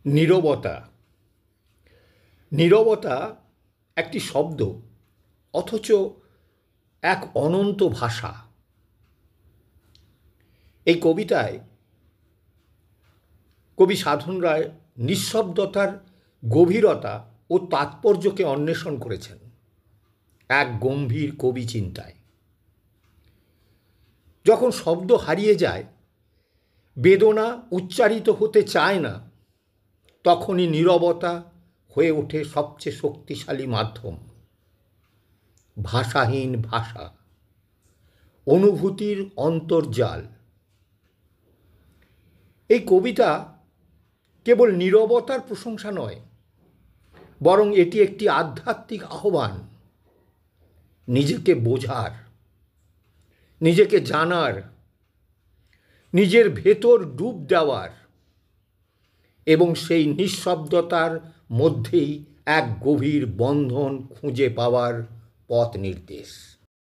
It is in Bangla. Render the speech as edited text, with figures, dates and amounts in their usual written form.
নীরবতা। নীরবতা একটি শব্দ, অথচ এক অনন্ত ভাষা। এই কবিতায় কবি সাধন রায় নিঃশব্দতার গভীরতা ও তাৎপর্যকে অন্বেষণ করেছেন এক গম্ভীর কবি চিন্তায়। যখন শব্দ হারিয়ে যায়, বেদনা উচ্চারিত হতে চায় না, তখনই নীরবতা হয়ে ওঠে সবচেয়ে শক্তিশালী মাধ্যম। ভাষাহীন ভাষা, অনুভূতির অন্তর্জাল। এই কবিতা কেবল নীরবতার প্রশংসা নয়, বরং এটি একটি আধ্যাত্মিক আহ্বান, নিজেকে বোঝার, নিজেকে জানার, নিজের ভেতর ডুব দেওয়ার এবং সেই নিঃশব্দতার মধ্যেই এক গভীর বন্ধন খুঁজে পাওয়ার পথ নির্দেশ।